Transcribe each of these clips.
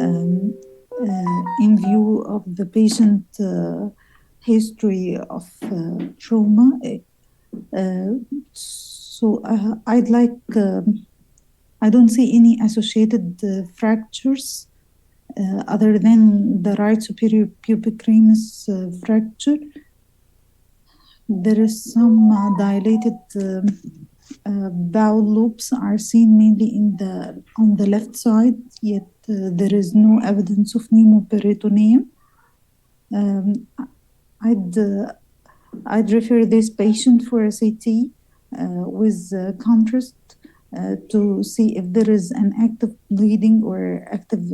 um, in view of the patient history of trauma. I'd like, I don't see any associated fractures other than the right superior pubic ramus fracture. There is some dilated bowel loops are seen mainly on the left side, yet there is no evidence of pneumoperitoneum. I'd refer this patient for a CT with contrast to see if there is an active bleeding or active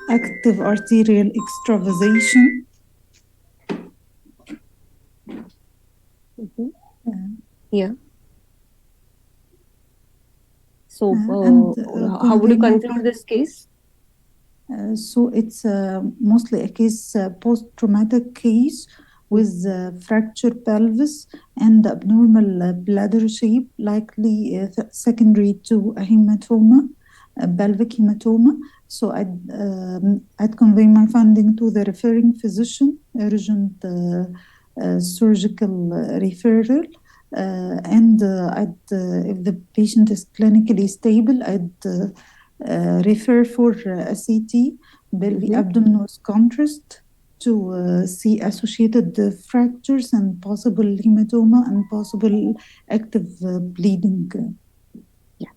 active arterial extravasation. Yeah. So, how would you conclude this case? So it's mostly a case, post-traumatic case with fractured pelvis and abnormal bladder shape, likely secondary to a hematoma, a pelvic hematoma. So I'd convey my finding to the referring physician, urgent surgical referral. And if the patient is clinically stable, I'd refer for a CT, pelvic abdominal contrast, to see associated fractures and possible hematoma and possible active bleeding. Yeah.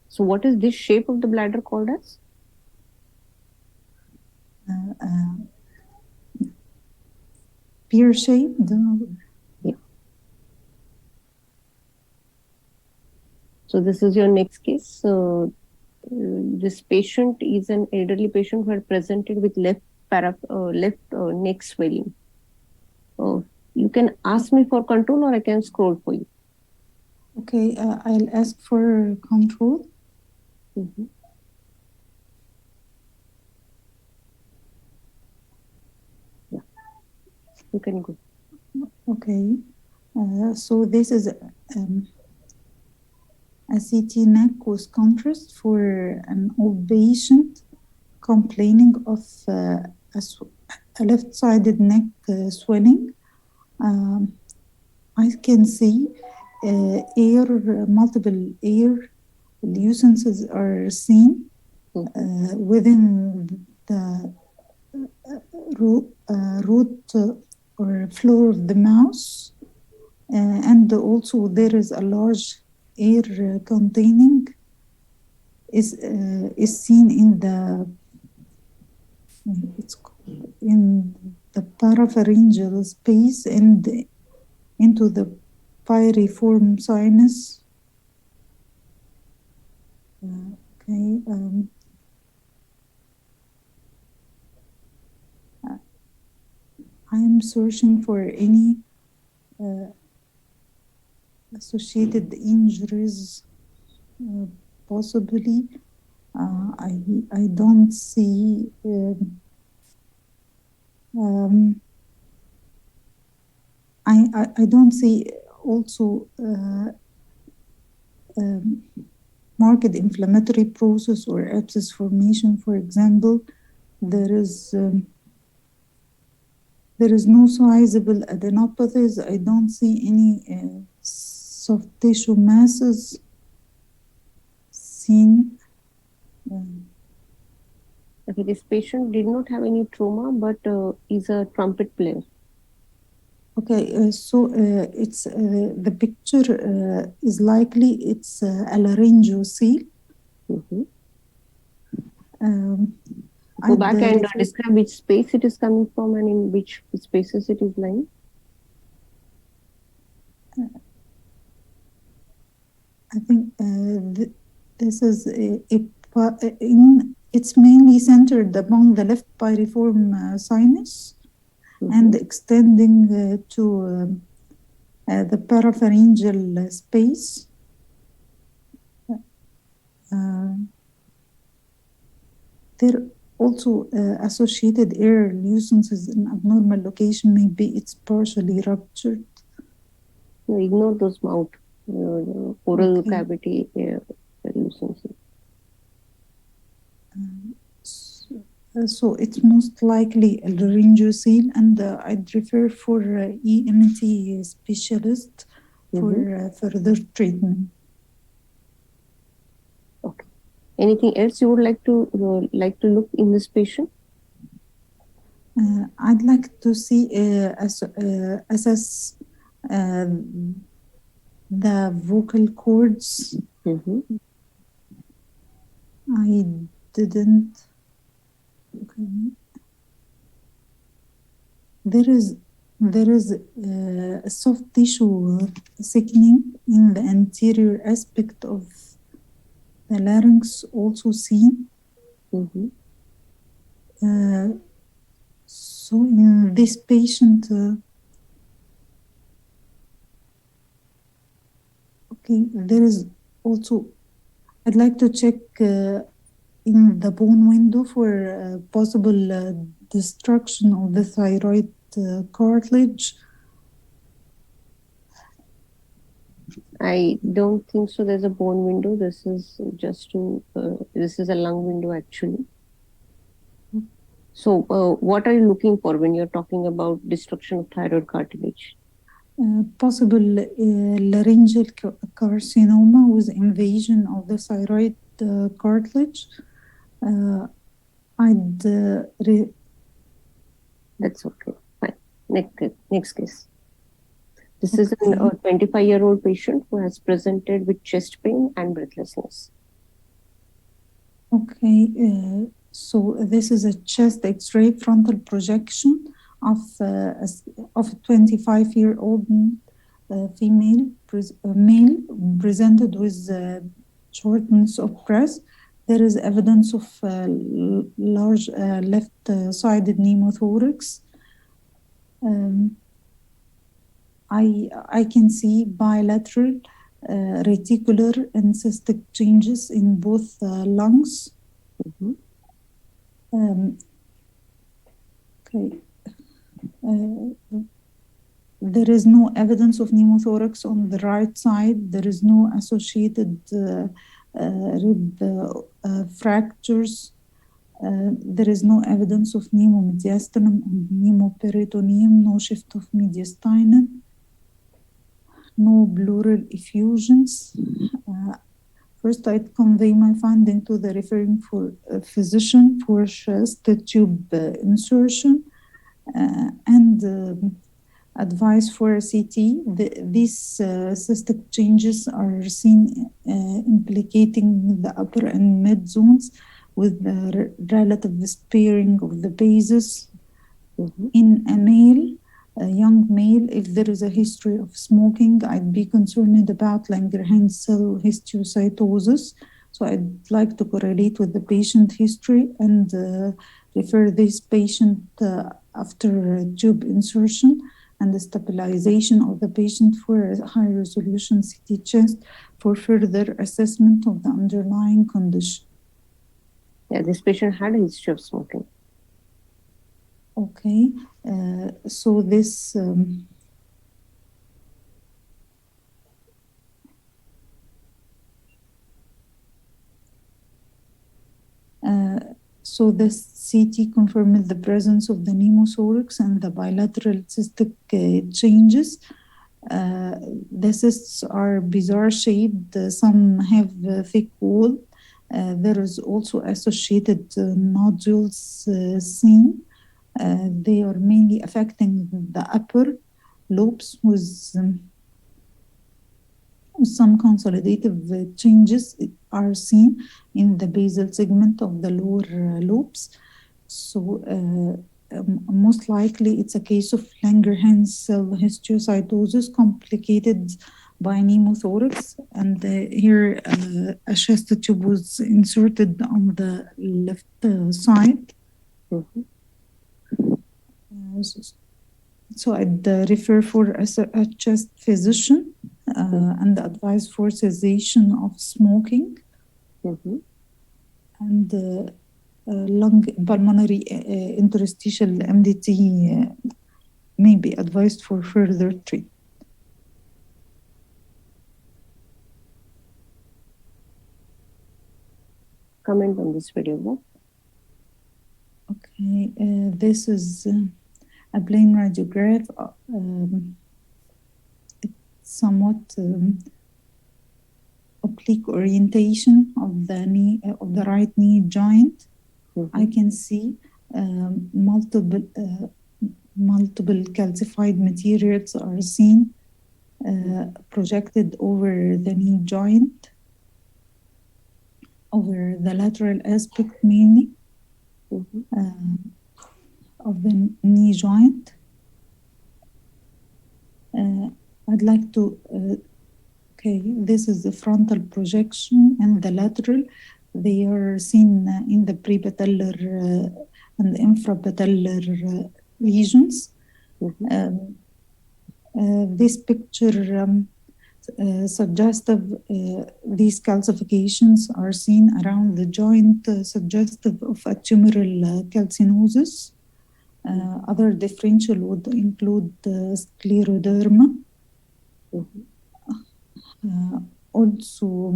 So, what is this shape of the bladder called as? Pear shaped. Yeah. So, this is your next case. So, this patient is an elderly patient who had presented with left neck swelling. You can ask me for control, or I can scroll for you. Okay, I'll ask for control. Yeah, you can go. Okay, so this is a CT neck with contrast for an old patient complaining of a left-sided neck swelling. I can see multiple air lucences are seen within the root or floor of the mouth, and also there is a large air containing is seen in the parapharyngeal space and into the pyriform sinus. Okay. I am searching for any associated injuries, possibly. I don't see. I don't see also marked inflammatory process or abscess formation. For example, there is no sizable adenopathies. I don't see any soft tissue masses seen. Okay, this patient did not have any trauma, but is a trumpet player. Okay, so it's the picture is likely it's a laryngoscele. Go back and describe which space it is coming from and in which spaces it is lying. I think this is it's mainly centered among the left pyriform sinus and extending to the parapharyngeal space. There also associated air lucences in abnormal location. Maybe it's partially ruptured. No, ignore those mouth, oral cavity air lucences. So it's most likely a laryngoscale, and I'd refer for EMT specialist for further treatment. Okay. Anything else you would like to look in this patient? I'd like to see assess the vocal cords. I didn't. Okay. There is a soft tissue thickening in the anterior aspect of the larynx, also seen. So in this patient, okay, there is also. I'd like to check in the bone window for possible destruction of the thyroid cartilage. I don't think so. There's a bone window. This is this is a lung window actually. So, what are you looking for when you're talking about destruction of thyroid cartilage? Possible laryngeal carcinoma with invasion of the thyroid cartilage. That's okay. Fine. Next case. This is a 25-year-old patient who has presented with chest pain and breathlessness. Okay, so this is a chest X-ray frontal projection of a 25-year-old female male presented with shortness of breath. There is evidence of large left-sided pneumothorax. I can see bilateral reticular and cystic changes in both lungs. Okay. There is no evidence of pneumothorax on the right side. There is no associated rib fractures. There is no evidence of pneumomediastinum and pneumoperitoneum, no shift of mediastinum, no pleural effusions. First, I'd convey my finding to the referring physician for chest tube insertion and advice for a CT. These cystic changes are seen implicating the upper and mid zones with the relative sparing of the bases. In a young male, if there is a history of smoking, I'd be concerned about Langerhans cell histiocytosis. So I'd like to correlate with the patient history and refer this patient after tube insertion and the stabilization of the patient for a high resolution CT chest for further assessment of the underlying condition. Yeah, this patient had a history of smoking. Okay, so this so this CT confirmed the presence of the pneumothorax and the bilateral cystic changes. The cysts are bizarre shaped. Some have thick wall. There is also associated nodules seen. They are mainly affecting the upper lobes with some consolidative changes are seen in the basal segment of the lower lobes. So most likely it's a case of Langerhans cell histiocytosis complicated by pneumothorax, and here a chest tube was inserted on the left side. So I'd refer for a chest physician and advise for cessation of smoking and lung pulmonary interstitial MDT may be advised for further treatment. Comment on this video. Okay, this is a plain radiograph, somewhat oblique orientation of the knee, of the right knee joint. I can see multiple calcified materials are seen projected over the knee joint, over the lateral aspect mainly of the knee joint. I'd like to, okay, this is the frontal projection and the lateral. They are seen in the prepatellar and infrapatellar regions. This picture suggestive, these calcifications are seen around the joint, suggestive of a tumoral calcinosis. Other differential would include scleroderma. Also,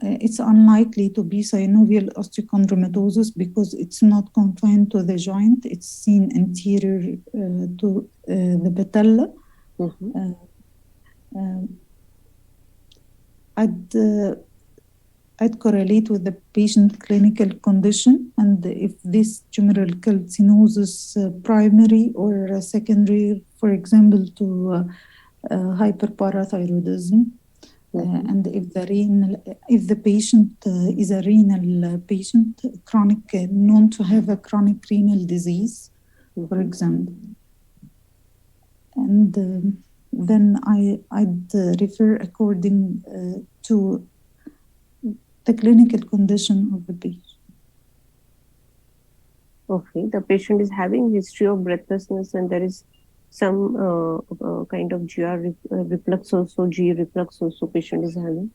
it's unlikely to be synovial osteochondromatosis because it's not confined to the joint. It's seen anterior to the patella. I'd correlate with the patient clinical condition and if this tumoral calcinosis primary or secondary, for example, to hyperparathyroidism. And if the patient is a renal patient, chronic, known to have a chronic renal disease, for example. And then I'd refer according to the clinical condition of the patient. Okay, the patient is having history of breathlessness and there is some kind of GR reflux also, G reflux also patient is having.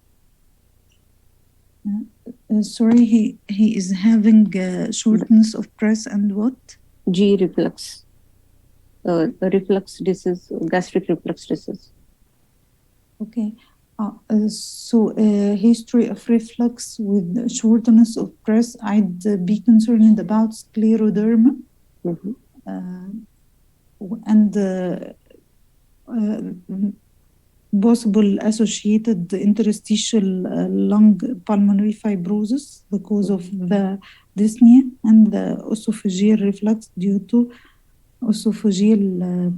Sorry, he is having shortness of breath and what? G reflux. Reflux disease, gastric reflux disease. Okay. So history of reflux with shortness of breath, I'd be concerned about scleroderma. And possible associated interstitial lung pulmonary fibrosis, the cause of the dyspnea, and the esophageal reflux due to esophageal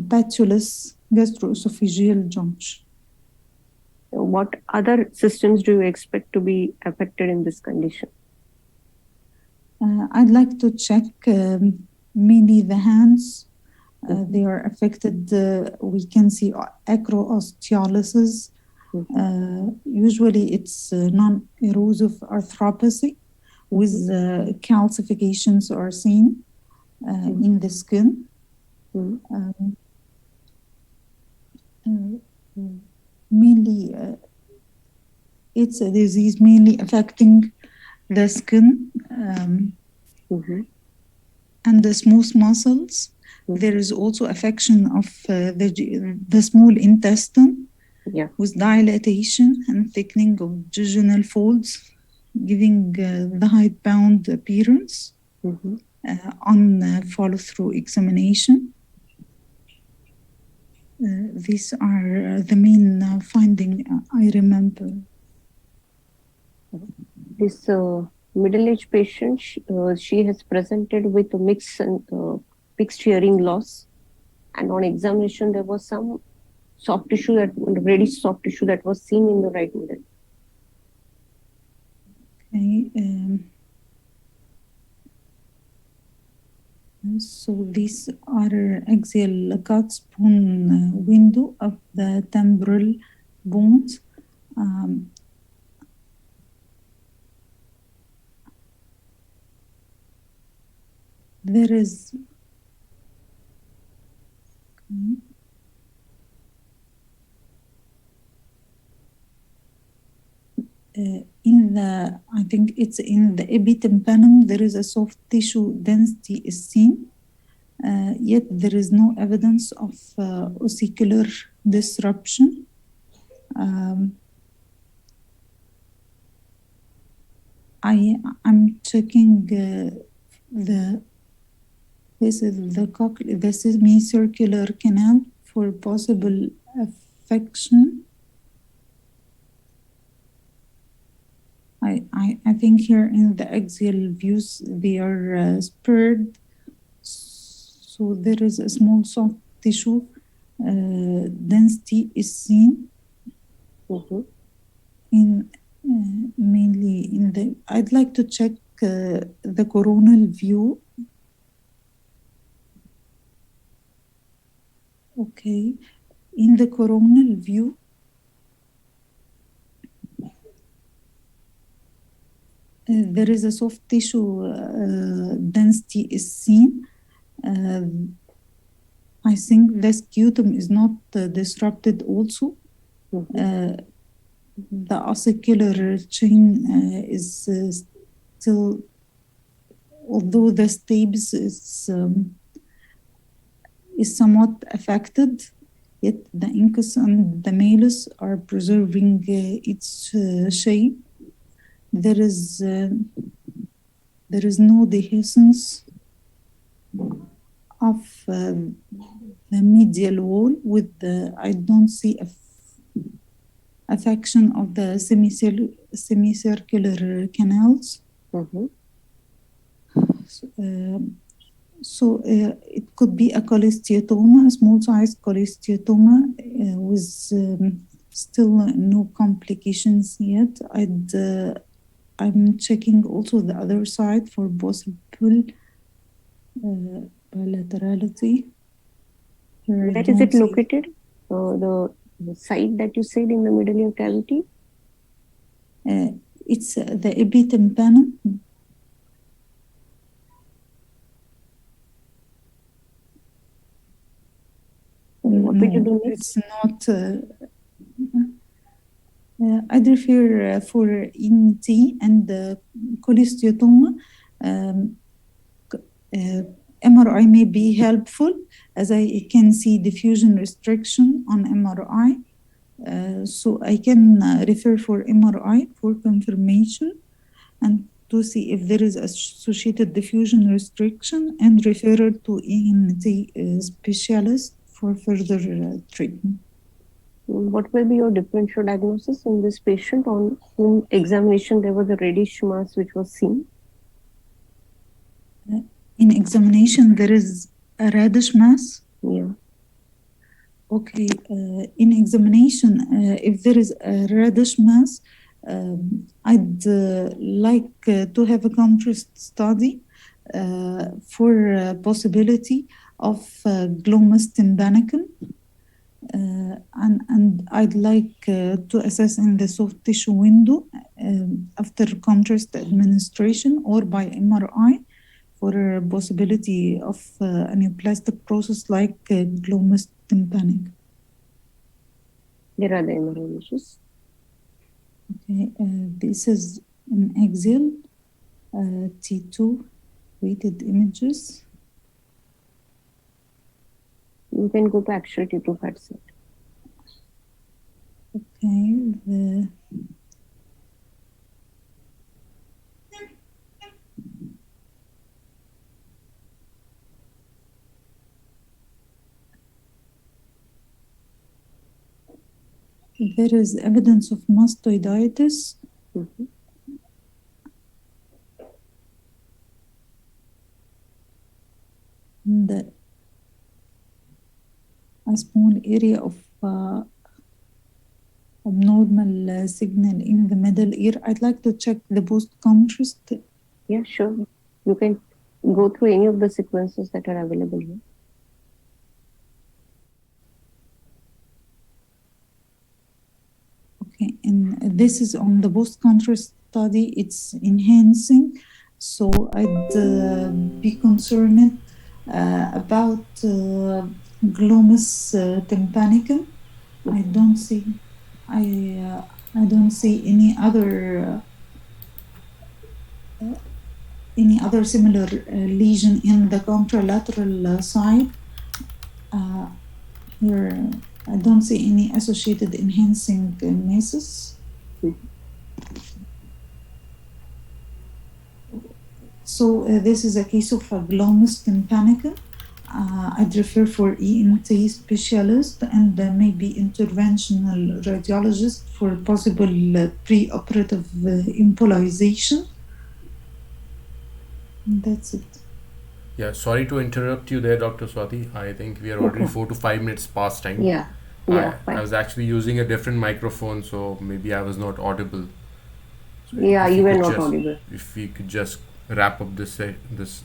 patulous gastroesophageal junction. What other systems do you expect to be affected in this condition? I'd like to check mainly the hands. They are affected. We can see acroosteolysis. Usually it's non-erosive arthropathy with calcifications are seen in the skin. Mainly, it's a disease mainly affecting the skin and the smooth muscles. There is also affection of the small intestine with dilatation and thickening of jejunal folds, giving the hidebound appearance on follow-through examination. These are the main finding I remember. This middle-aged patient, she has presented with mixed hearing loss, and on examination there was some soft tissue, that reddish soft tissue that was seen in the right middle. Okay. So these are axial cuts bone window of the temporal bones. There is in the, I think it's in the epitympanum, there is a soft tissue density is seen, yet there is no evidence of ossicular disruption. I'm checking the semicircular canal for possible affection. I think here in the axial views they are spurred, so there is a small soft tissue density is seen in mainly in the. I'd like to check the coronal view. Okay, in the coronal view, there is a soft tissue density is seen. I think the scutum is not disrupted also. The ossicular chain is still, although the stapes is somewhat affected, yet the incus and the malus are preserving its shape. There is no dehiscence of the medial wall with the. I don't see affection of the semicircular canals. So it could be a cholesteatoma, a small-sized cholesteatoma with still no complications yet. I'm checking also the other side for possible bilaterality. Where is it located? The site that you said in the middle ear cavity? It's the epitympanum. What would you do next? It's not. I'd refer for ENT and cholesteatoma. MRI may be helpful, as I can see diffusion restriction on MRI. So I can refer for MRI for confirmation and to see if there is associated diffusion restriction and refer to ENT specialist for further treatment. What will be your differential diagnosis in this patient on whom examination there was a reddish mass which was seen? In examination, there is a reddish mass? Yeah. Okay. In examination, if there is a reddish mass, I'd like to have a contrast study for possibility of glomus tympanicum. And I'd like to assess in the soft tissue window after contrast administration or by MRI for possibility of a neoplastic process like glomus tympanicum. There are the MRI images. Okay, this is an axial T2 weighted images. You can go to axial T2 fat set. Okay, there is evidence of mastoiditis. And a small area of abnormal signal in the middle ear. I'd like to check the post-contrast. Yeah, sure. You can go through any of the sequences that are available here. Okay, and this is on the post-contrast study. It's enhancing, so I'd be concerned about glomus tympanicum. I don't see any other similar lesion in the contralateral side. Here, I don't see any associated enhancing masses. So this is a case of a glomus tympanicum. I'd refer for ENT specialist and maybe interventional radiologist for possible preoperative embolization. That's it. Yeah, sorry to interrupt you there, Dr. Swati. I think we are already Okay. 4 to 5 minutes past time. Yeah. I, Fine. I was actually using a different microphone, so maybe I was not audible. So Yeah, if you you were could not just audible. if we could just wrap up this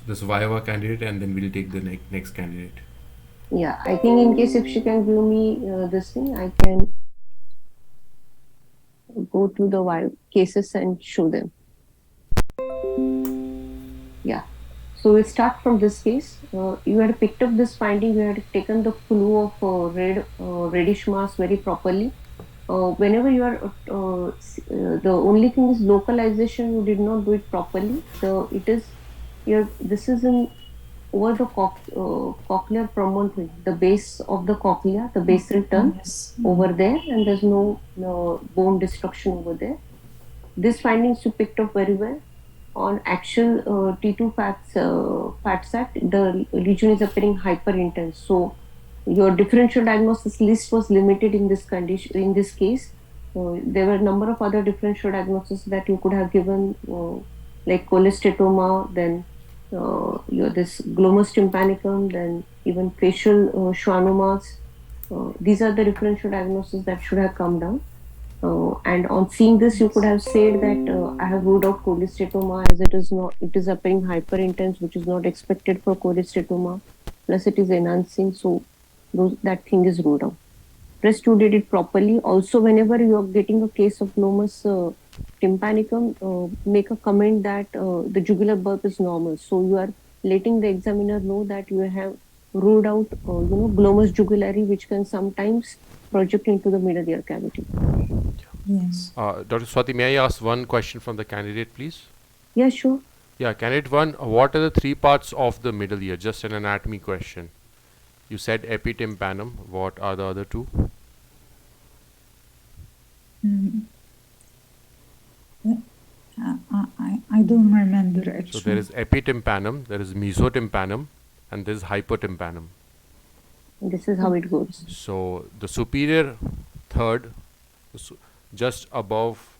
viva candidate, and then we'll take the next candidate. Yeah, I think in case if she can give me this thing, I can go to the cases and show them. Yeah. So we start from this case. You had picked up this finding. You had taken the clue of reddish mass very properly. Whenever you are, the only thing is localization. You did not do it properly. It is your. This is in over the cochlear promontory, the base of the cochlea, the basal turn Yes. over there, and there's no bone destruction over there. These findings you picked up very well. On axial T2 fat sac, the region is appearing hyper intense. So your differential diagnosis list was limited in this condition. In this case, there were a number of other differential diagnoses that you could have given, like cholestatoma, then your this glomus tympanicum, then even facial schwannomas. These are the differential diagnoses that should have come down. And on seeing this, you could have said that I have ruled out cholestatoma as it is not, it is appearing hyper intense, which is not expected for cholestatoma. Plus, it is enhancing, so that thing is ruled out. Rest you did it properly. Also, whenever you are getting a case of glomus tympanicum, make a comment that the jugular burp is normal. So you are letting the examiner know that you have ruled out, glomus jugulare, which can sometimes project into the middle ear cavity. Yes. Dr. Swati, may I ask one question from the candidate, please? Yeah, sure. Yeah, candidate 1, what are the 3 parts of the middle ear? Just an anatomy question. You said epitympanum. What are the other 2? I don't remember actually. So there is epitympanum, there is mesotympanum, and there is hypotympanum. This is how it goes. So the superior third, just above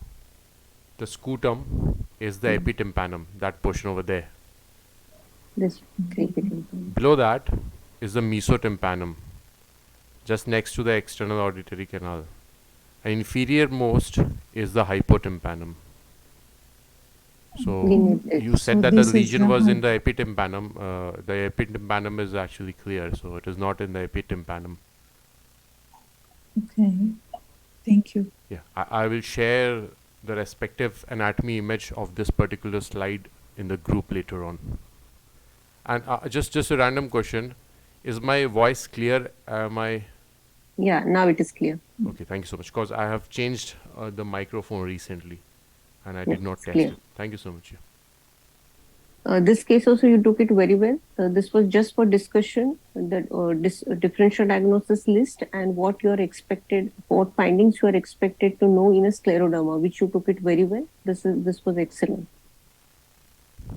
the scutum, is the epitympanum, that portion over there. This epitympanum. Below that is the mesotympanum, just next to the external auditory canal. And inferior most is the hypotympanum. So you said that the lesion was in the epitympanum. The epitympanum is actually clear, so it is not in the epitympanum. Okay, thank you. Yeah, I will share the respective anatomy image of this particular slide in the group later on. And just a random question, is my voice clear? Yeah, now it is clear. Okay, thank you so much, because I have changed the microphone recently and I did not test clear. it. Thank you so much. This case also you took it very well. This was just for discussion, the differential diagnosis list and what you are expected, what findings you are expected to know in a scleroderma, which you took it very well. This was excellent.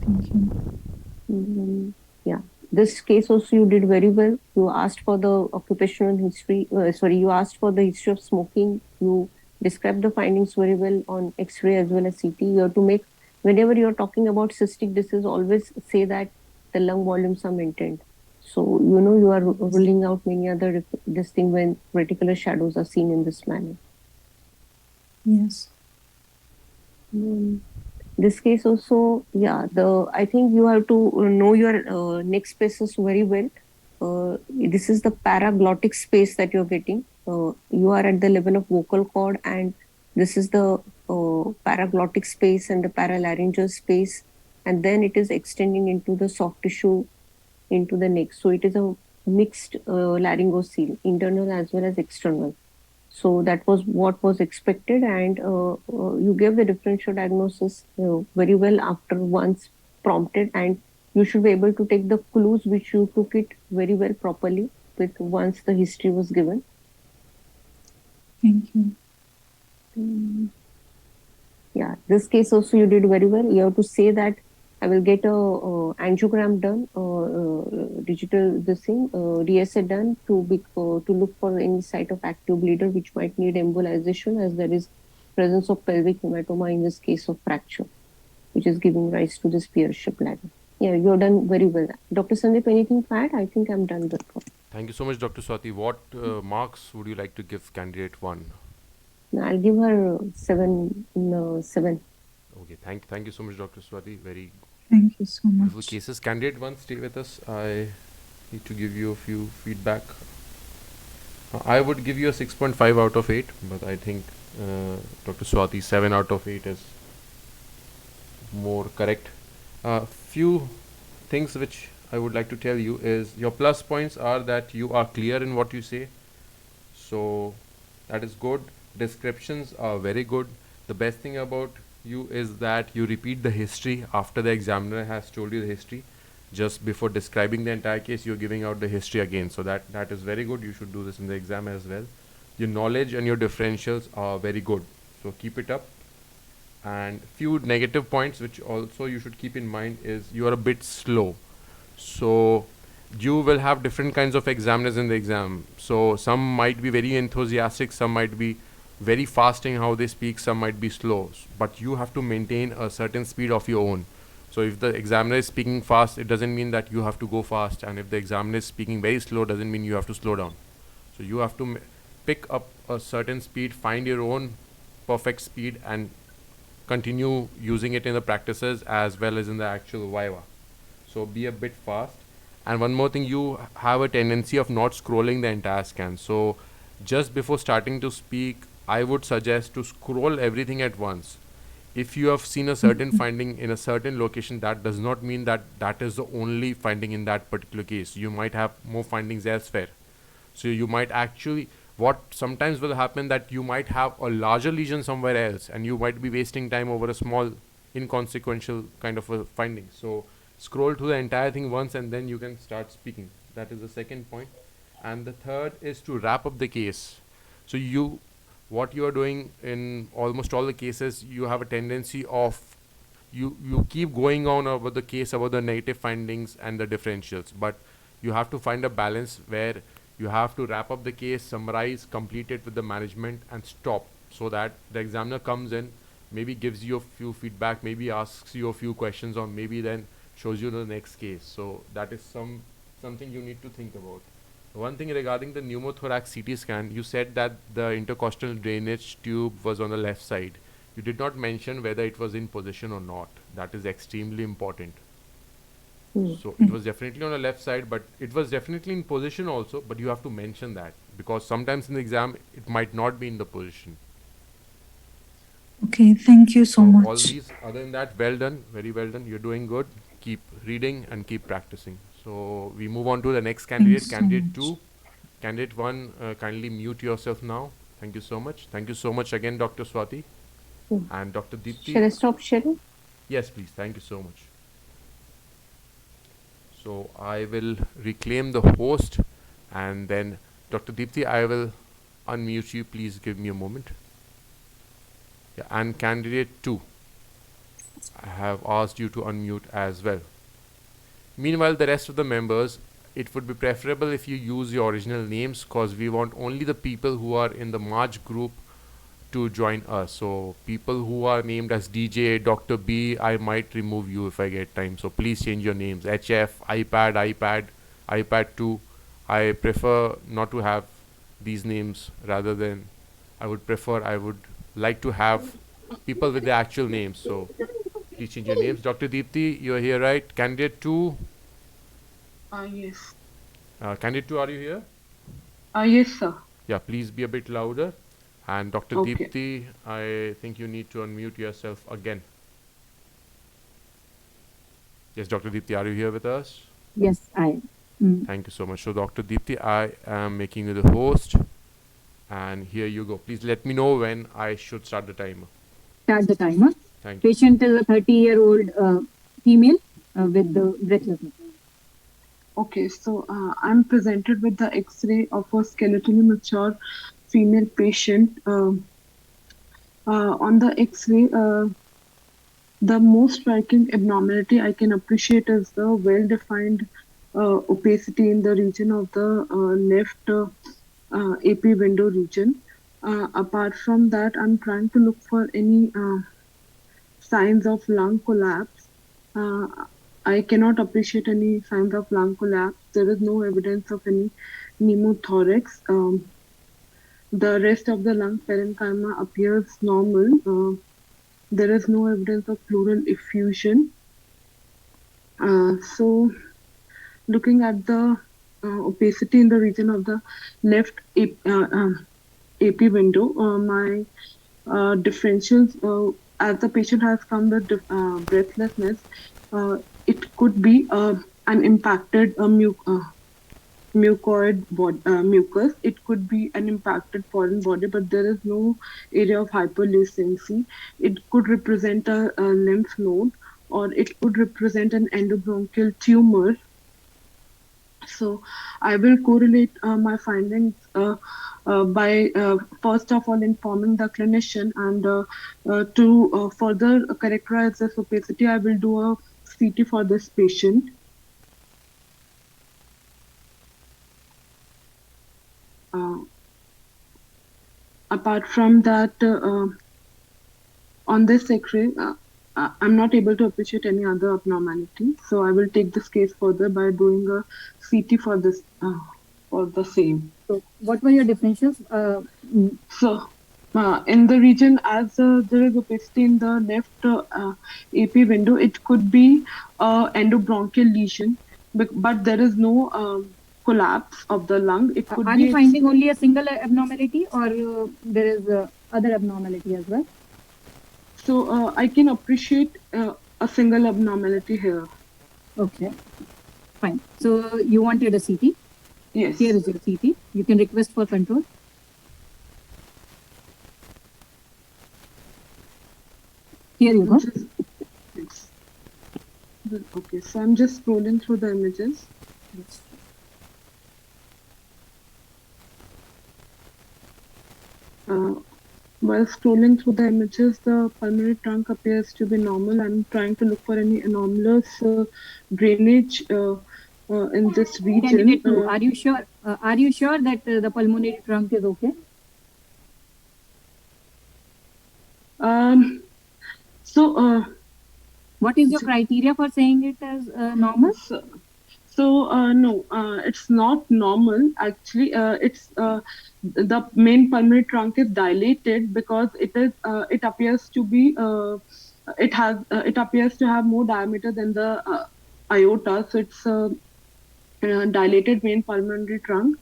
Thank you. Yeah, this case also you did very well. You asked for the occupational history. You asked for the history of smoking. You described the findings very well on X-ray as well as CT. You have to make, whenever you are talking about cystic disease, always say that the lung volumes are maintained. So, you are ruling out many other this thing when reticular shadows are seen in this manner. Yes. This case also, yeah, I think you have to know your neck spaces very well. This is the paraglottic space that you're getting. You are at the level of vocal cord, and this is the paraglottic space and the paralaryngeal space, and then it is extending into the soft tissue into the neck. So it is a mixed laryngocele, internal as well as external. So that was what was expected, and you gave the differential diagnosis very well after once prompted, and you should be able to take the clues which you took it very well properly with once the history was given. Thank you. Yeah, this case also you did very well. You have to say that I will get a angiogram done, digital this thing, DSA done to look for any site of active bleeder which might need embolization, as there is presence of pelvic hematoma in this case of fracture, which is giving rise to this pierced bladder. Yeah, you're done very well. Dr. Sandeep, anything to add? I think I'm done with that. Thank you so much, Dr. Swati. What marks would you like to give candidate 1? I'll give her 7. 7. Okay, thank you so much, Dr. Swati. Very Thank you so beautiful much. cases. Candidate 1, stay with us. I need to give you a few feedback. I would give you a 6.5 out of 8, but I think Dr. Swati 7 out of 8 is more correct. Few things which I would like to tell you is your plus points are that you are clear in what you say, so that is good. Descriptions are very good. The best thing about you is that you repeat the history after the examiner has told you the history. Just before describing the entire case, you're giving out the history again, so that is very good. You should do this in the exam as well. Your knowledge and your differentials are very good, so keep it up. And few negative points which also you should keep in mind is you are a bit slow, so you will have different kinds of examiners in the exam. So some might be very enthusiastic, some might be very fast in how they speak, some might be slow, but you have to maintain a certain speed of your own. So if the examiner is speaking fast, it doesn't mean that you have to go fast, and if the examiner is speaking very slow, doesn't mean you have to slow down. So you have to pick up a certain speed, find your own perfect speed, and continue using it in the practices as well as in the actual viva. So be a bit fast. And one more thing, you have a tendency of not scrolling the entire scan. So just before starting to speak, I would suggest to scroll everything at once. If you have seen a certain finding in a certain location, that does not mean that that is the only finding in that particular case. You might have more findings elsewhere. So you might actually, what sometimes will happen, that you might have a larger lesion somewhere else and you might be wasting time over a small inconsequential kind of a finding. So scroll to the entire thing once and then you can start speaking. That is the second point. And the third is to wrap up the case. So what you are doing in almost all the cases, you have a tendency of you keep going on about the case, about the negative findings and the differentials, but you have to find a balance where you have to wrap up the case, summarize, complete it with the management and stop, so that the examiner comes in, maybe gives you a few feedback, maybe asks you a few questions, or maybe then shows you the next case. So that is something you need to think about. One thing regarding the pneumothorax CT scan, you said that the intercostal drainage tube was on the left side. You did not mention whether it was in position or not. That is extremely important. So it was definitely on the left side, but it was definitely in position also, but you have to mention that, because sometimes in the exam it might not be in the position. Okay, thank you so much. All these, other than that, well done, very well done. You're doing good. Keep reading and keep practicing. So we move on to the next candidate, candidate 2. Candidate 1, kindly mute yourself now. Thank you so much. Thank you so much again, Dr. Swati. And Dr. Deepti. Shall I stop sharing? Yes, please. Thank you so much. So I will reclaim the host, and then Dr. Deepti, I will unmute you. Please give me a moment. Yeah, and candidate 2, I have asked you to unmute as well. Meanwhile, the rest of the members, it would be preferable if you use your original names, because we want only the people who are in the March group to join us. So people who are named as DJ, Dr. B, I might remove you if I get time. So please change your names. HF, iPad 2. I prefer not to have these names, rather than I would like to have people with the actual names. So please change your names. Dr. Deepti, you're here, right? Candidate 2. Yes. Candidate 2, are you here? Yes, sir. Yeah, please be a bit louder. And Dr. Okay. Deepti, I think you need to unmute yourself again. Yes, Dr. Deepti, are you here with us? Yes, I am. Thank you so much. So, Dr. Deepti, I am making you the host. And here you go. Please let me know when I should start the timer. Start the timer. Thank you. Patient is a 30-year-old female with the breathlessness. Okay, so I'm presented with the X-ray of a skeletally mature female patient. On the X-ray, The most striking abnormality I can appreciate is the well-defined opacity in the region of the left AP window region. Apart from that, I'm trying to look for any signs of lung collapse. Uh, I cannot appreciate any signs of lung collapse. There is no evidence of any pneumothorax. The rest of the lung parenchyma appears normal. There is no evidence of pleural effusion. So, looking at the opacity in the region of the left AP window, my differentials, as the patient has come with breathlessness, it could be an impacted mucoid mucus. It could be an impacted foreign body, but there is no area of hyperlucency. It could represent a lymph node, or it could represent an endobronchial tumor. So I will correlate my findings by first of all informing the clinician, and to further characterize this opacity, I will do a CT for this patient. Apart from that, on this X-ray, I'm not able to appreciate any other abnormality. So I will take this case further by doing a CT for this for the same. So what were your differentials? So in the region, as there is opacity in the left AP window, it could be endobronchial lesion, but there is no collapse of the lung. It could Are be. you finding only a single abnormality, or there is other abnormality as well? So I can appreciate a single abnormality here. Okay, fine. So you wanted a CT? Yes. Here is your CT. You can request for control. Here you go. Yes. Okay, so I'm just scrolling through the images. While scrolling through the images, the pulmonary trunk appears to be normal. I'm trying to look for any anomalous drainage in this region. Candidate 2, are you sure? Are you sure that the pulmonary trunk is okay? So, what is your criteria for saying it as normal? So, no, it's not normal. Actually, it's the main pulmonary trunk is dilated because it appears to be it appears to have more diameter than the aorta. So it's dilated main pulmonary trunk.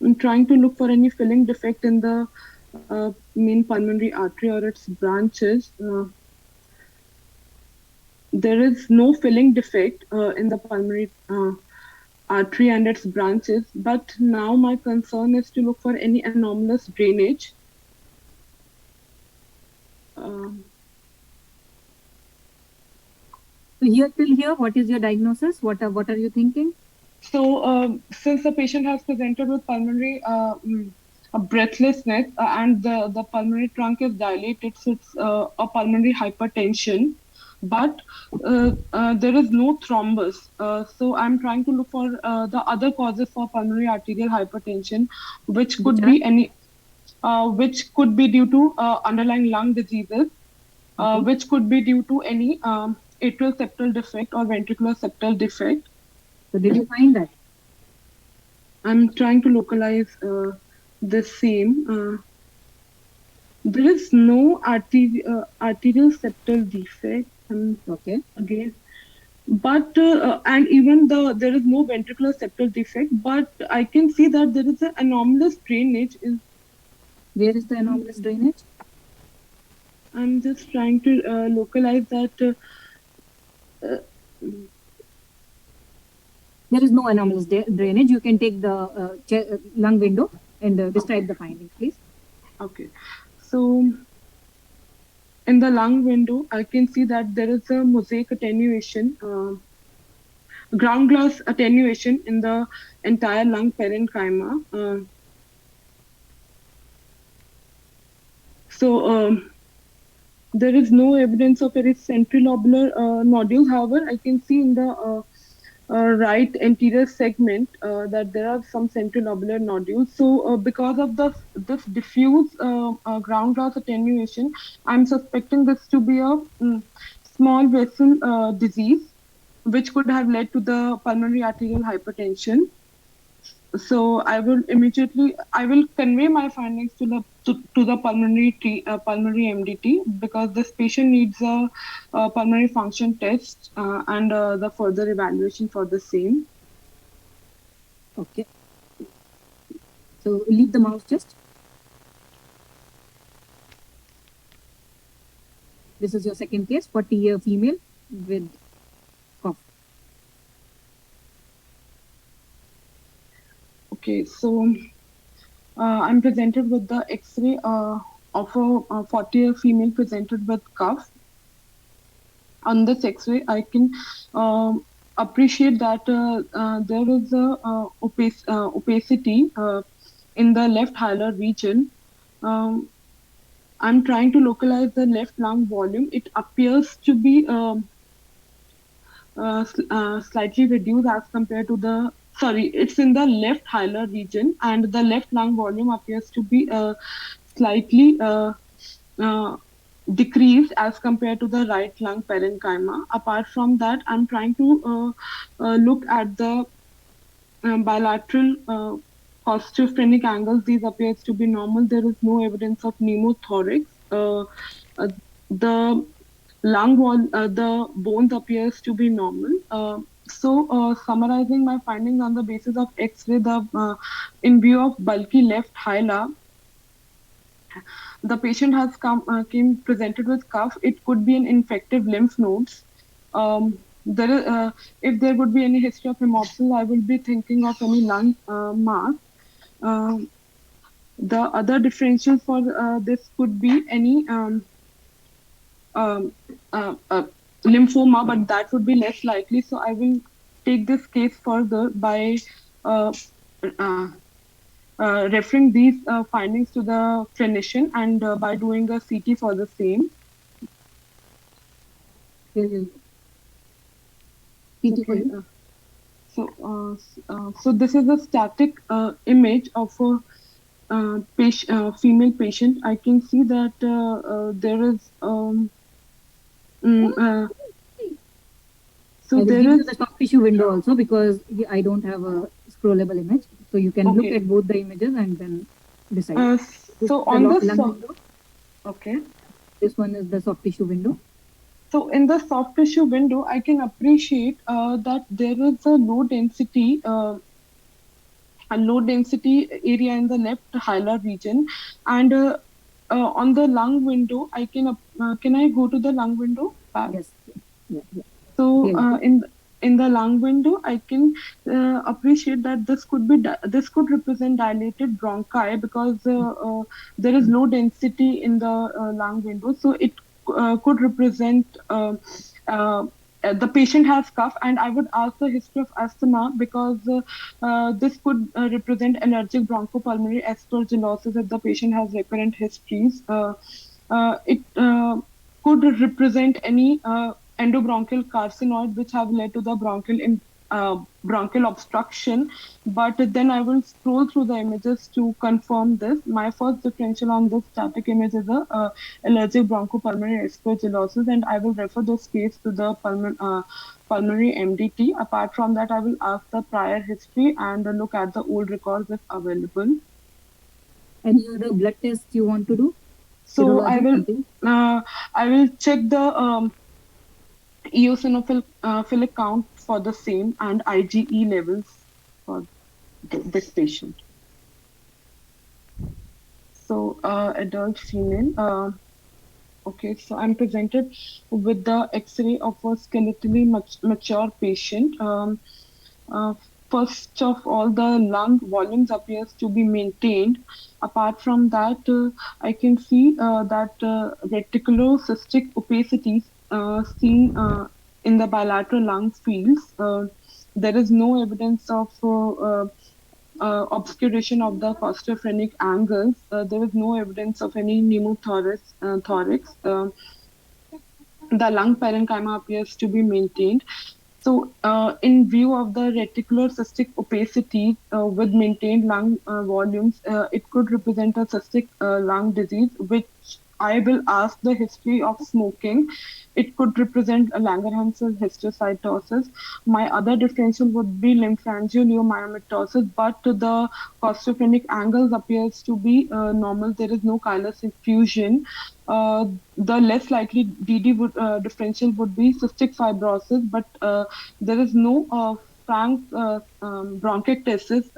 I'm trying to look for any filling defect in the main pulmonary artery or its branches. There is no filling defect in the pulmonary artery and its branches, but now my concern is to look for any anomalous drainage. So here till here, what is your diagnosis? What are you thinking? So since the patient has presented with pulmonary breathlessness and the pulmonary trunk is dilated, so it's a pulmonary hypertension. But there is no thrombus. So I'm trying to look for the other causes for pulmonary arterial hypertension, which could be any, which could be due to underlying lung diseases, which could be due to any atrial septal defect or ventricular septal defect. So did you find that? I'm trying to localize the same. There is no arterial septal defect. Okay. Again, but and even there is no ventricular septal defect, but I can see that there is an anomalous drainage. Where is the anomalous drainage? I'm just trying to localize that. There is no anomalous drainage. You can take the lung window and describe the findings, please. Okay, so in the lung window, I can see that there is a mosaic attenuation, ground glass attenuation in the entire lung parenchyma. there is no evidence of any centrilobular nodules. However, I can see in the right anterior segment that there are some centrilobular nodules. So, because of this diffuse ground glass attenuation, I'm suspecting this to be a small vessel disease, which could have led to the pulmonary arterial hypertension. So I will convey my findings to the pulmonary MDT, because this patient needs a pulmonary function test and the further evaluation for the same. Okay. So leave the mouse just. This is your second case, 40-year female with cough. Okay, so I'm presented with the X-ray of a 40-year female presented with cough. On this X-ray, I can appreciate that there is a opacity in the left hilar region. I'm trying to localize the left lung volume. It appears to be slightly reduced as compared to the, sorry, it's in the left hilar region, and the left lung volume appears to be slightly decreased as compared to the right lung parenchyma. Apart from that, I'm trying to look at the bilateral costophenic angles. These appears to be normal. There is no evidence of pneumothorax. The lung wall, the bones appears to be normal. So, summarizing my findings on the basis of X-ray, in view of bulky left hilar, the patient has came presented with cough. It could be an infective lymph nodes. If there would be any history of hemoptysis, I will be thinking of any lung mass. The other differential for this could be any lymphoma, but that would be less likely. So I will take this case further by referring these findings to the clinician and by doing a CT for the same. Okay. So this is a static image of a female patient. I can see that there is so there is the soft tissue window also, because I don't have a scrollable image, so you can look at both the images and then decide. So on the window. Okay. This one is the soft tissue window. So in the soft tissue window, I can appreciate that there is a low density area in the left hilar region, and on the lung window, I can I go to the lung window? Yes. Yeah. So in the lung window, I can appreciate that this could represent dilated bronchi, because there is low density in the lung window. So it could represent the patient has cough, and I would ask the history of asthma, because this could represent allergic bronchopulmonary aspergillosis if the patient has recurrent histories. It could represent any endobronchial carcinoid which have led to the bronchial obstruction, but then I will scroll through the images to confirm this. My first differential on this static image is a allergic bronchopulmonary aspergillosis, and I will refer this case to the pulmonary MDT. Apart from that, I will ask the prior history and look at the old records if available. Any other blood tests you want to do? So I will check the eosinophilic count for the same and IgE levels for this patient. So adult female. Okay, so I'm presented with the X-ray of a skeletally mature patient. First of all, the lung volumes appears to be maintained. Apart from that, I can see that reticulocystic opacities seen in the bilateral lung fields. There is no evidence of obscuration of the costophenic angles. There is no evidence of any pneumothorax. the lung parenchyma appears to be maintained. So, in view of the reticular cystic opacity with maintained lung volumes, it could represent a cystic lung disease, which I will ask the history of smoking. It could represent a Langerhans histiocytosis. My other differential would be lymphangioliomyomatosis, but the costophrenic angles appears to be normal. There is no chylous effusion. The less likely differential would be cystic fibrosis, but there is no frank bronchiectasis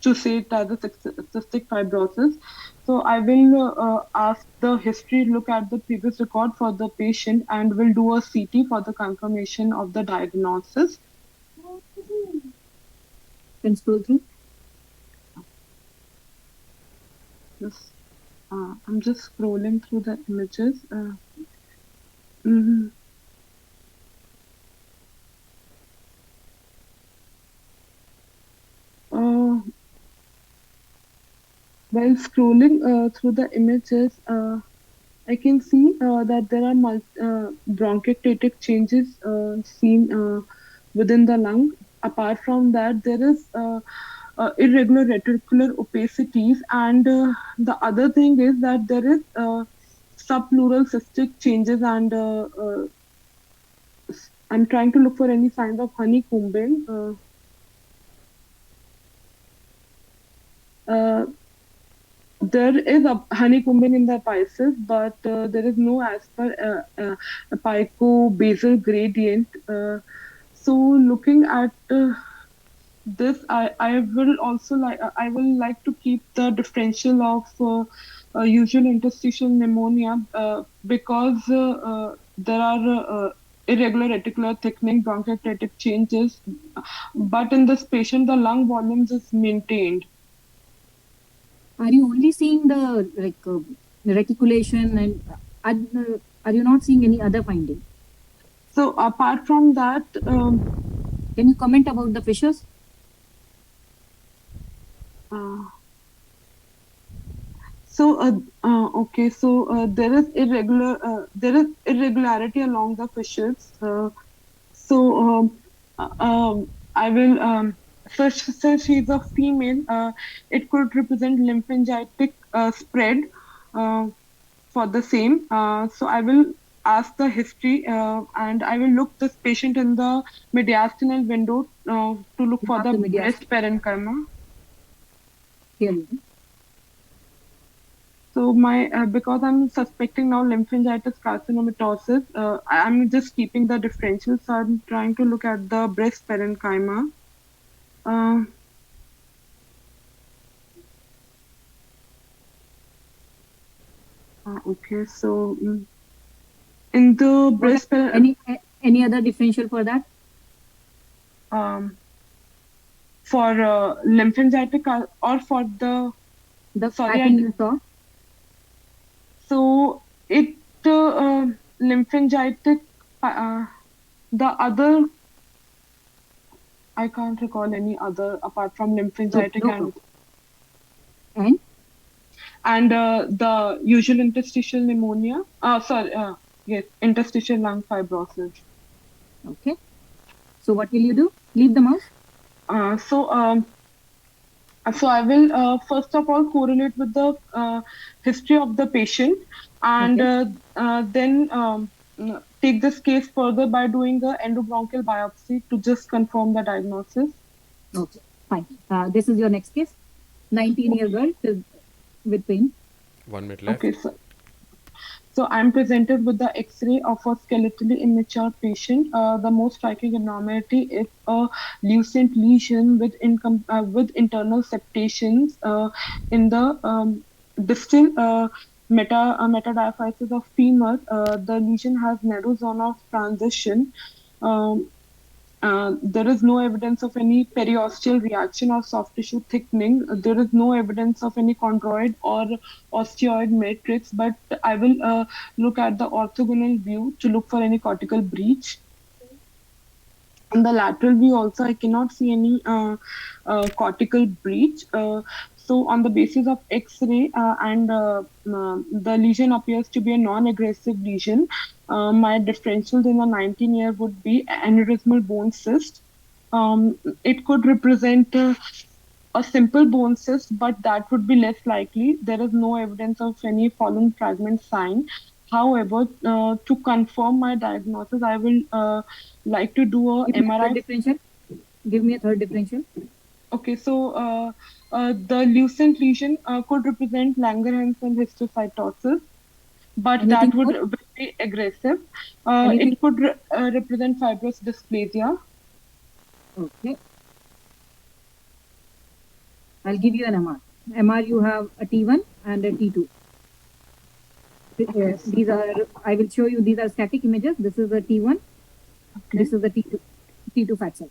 to say it as a cystic fibrosis. So I will ask the history, look at the previous record for the patient, and will do a CT for the confirmation of the diagnosis. Can scroll through. Yes. I'm just scrolling through the images. Mhm. While scrolling through the images, I can see that there are bronchiectatic changes seen within the lung. Apart from that, there is irregular reticular opacities, and the other thing is that there is subpleural cystic changes, and I'm trying to look for any signs of honeycombing. There is a honeycombing in the apices, but there is no as per apico-basal gradient. So looking at this, I will also I will like to keep the differential of usual interstitial pneumonia because there are irregular reticular thickening, bronchiectatic changes, but in this patient the lung volumes is maintained. Are you only seeing the reticulation, and are you not seeing any other finding? So apart from that, can you comment about the fissures? Okay, so there is irregularity along the fissures. I will first say she's a female. It could represent lymphangitic spread for the same. So I will ask the history and I will look this patient in the mediastinal window to look for the breast parenchyma. Here. So because I'm suspecting now lymphangitis carcinomatosis, I'm just keeping the differential. So I'm trying to look at the breast parenchyma. Okay, so in the breast any other differential for that? For lymphangitic or for the pattern you saw? So it lymphangitic the other I can't recall any other apart from lymphangitic and the usual interstitial pneumonia. Yes, interstitial lung fibrosis. Okay. So what will you do? Leave the mouse? So I will first of all correlate with the history of the patient and then take this case further by doing the endobronchial biopsy to just confirm the diagnosis. Okay, fine. This is your next case. 19-year girl with pain. 1 minute left. Okay, so I'm presented with the X-ray of a skeletally immature patient. The most striking abnormality is a lucent lesion with internal septations in the distal metadiaphysis of femur. The lesion has narrow zone of transition. There is no evidence of any periosteal reaction or soft tissue thickening. There is no evidence of any chondroid or osteoid matrix, but I will look at the orthogonal view to look for any cortical breach. In the lateral view also, I cannot see any cortical breach. So on the basis of X-ray and the lesion appears to be a non-aggressive lesion. my differentials in a 19-year would be aneurysmal bone cyst. It could represent a simple bone cyst, but that would be less likely. There is no evidence of any fallen fragment sign. However, to confirm my diagnosis, I will like to do a MRI. Differential. Give me a third differential. Okay, so the lucent lesion could represent Langerhans and histiocytosis, but Anything that would more? be aggressive. Anything? It could represent fibrous dysplasia. Okay. I'll give you an MR. MR, you have a T1 and a T2. Okay. These are, I will show you, these are static images. This is a T1. Okay. This is the T2 fat cell.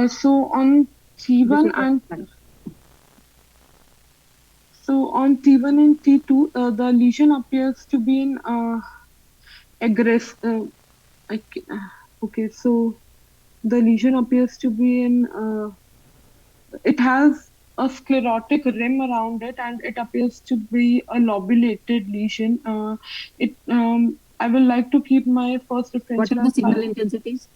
So on T1 and T2, the lesion appears to be in aggressive. Okay, so the lesion appears to be in. It has a sclerotic rim around it, and it appears to be a lobulated lesion. I will like to keep my first differential. What are the signal intensities?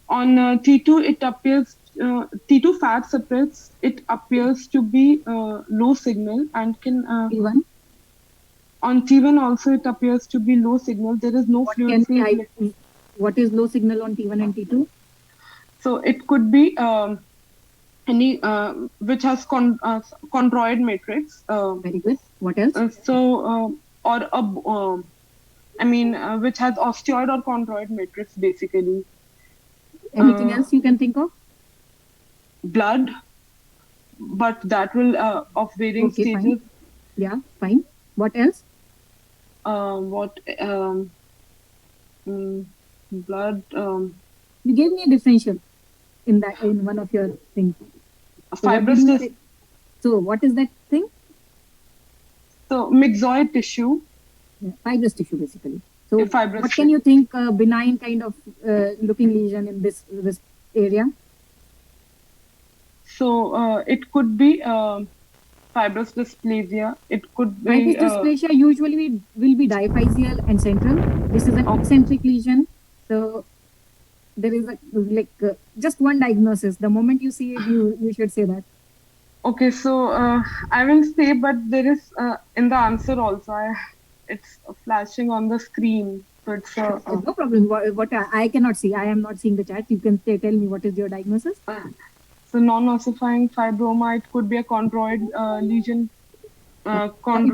On T2, it appears T2 fat separates. It appears to be low signal and can. T1. On T1 also, it appears to be low signal. There is no fluid. What is low signal on T1 and T2? So it could be any which has chondroid matrix. Very good. What else? Which has osteoid or chondroid matrix basically. Anything else you can think of? Blood, but that will of varying stages. Fine. Yeah, fine. What else? Blood. You gave me a differential in one of your things. Fibrous. So what is that thing? So myxoid tissue. Yeah, fibrous tissue basically. So what can you think benign kind of looking lesion in this area? So it could be fibrous dysplasia. It could be fibrous dysplasia usually will be diaphyseal and central. This is an eccentric lesion. So there is just one diagnosis. The moment you see it, you should say that. Okay, so I will say, but there is in the answer also. It's flashing on the screen, so it's no problem. What I cannot see. I am not seeing the chat. You can tell me what is your diagnosis. So non-ossifying fibroma. It could be a chondroid lesion. It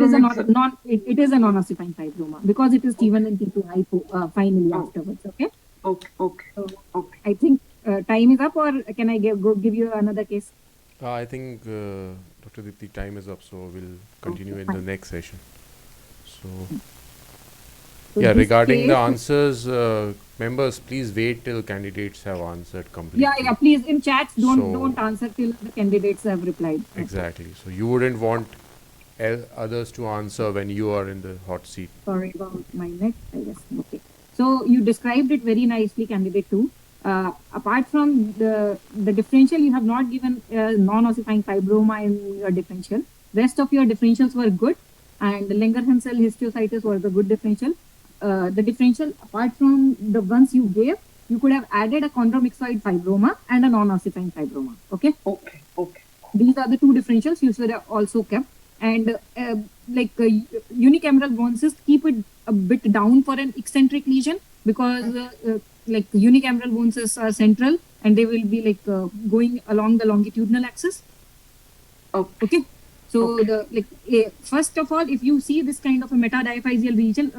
is a non-ossifying fibroma because it is T1 and T2 hypo finally afterwards. Okay. Okay. So I think time is up, or can I give you another case? I think Dr. Dipti, time is up, so we'll continue in the next session. So yeah, regarding the answers, members, please wait till candidates have answered completely. Yeah, please in chat don't answer till the candidates have replied. Exactly. So you wouldn't want others to answer when you are in the hot seat. Sorry about my net. Okay. So you described it very nicely, candidate 2. Apart from the differential, you have not given non-ossifying fibroma in your differential. Rest of your differentials were good, and the Langerhans cell histiocytosis was a good differential. The differential, apart from the ones you gave, you could have added a chondromyxoid fibroma and a non-ossifying fibroma. Okay. These are the two differentials you should have also kept. And unicameral bone cyst, keep it a bit down for an eccentric lesion because unicameral bone cysts are central and they will be going along the longitudinal axis. Okay. So first of all, if you see this kind of a metadiaphyseal region,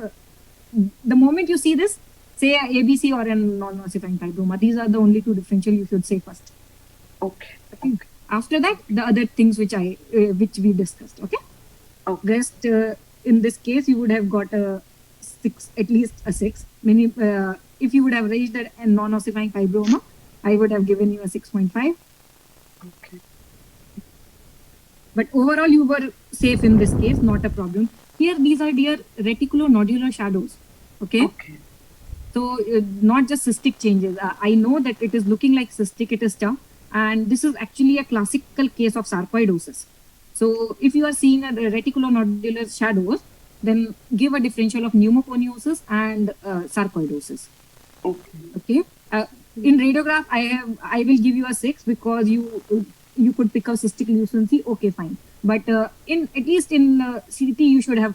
the moment you see this, say a ABC or a non-ossifying fibroma. These are the only two differential you should say first. Okay. After that, the other things which we discussed. Okay. Rest in this case, you would have got a 6, at least a 6. If you would have raised a non-ossifying fibroma, I would have given you a 6.5. Okay. But overall, you were safe in this case, not a problem. Here, these are dear reticulonodular shadows. Okay. So not just cystic changes. I know that it is looking like cystic, it is tough. And this is actually a classical case of sarcoidosis. So if you are seeing a reticulonodular shadows, then give a differential of pneumoconiosis and sarcoidosis. Okay. In radiograph, I will give you a 6 because you could pick up cystic lucency. Okay, fine. But in at least in CT, you should have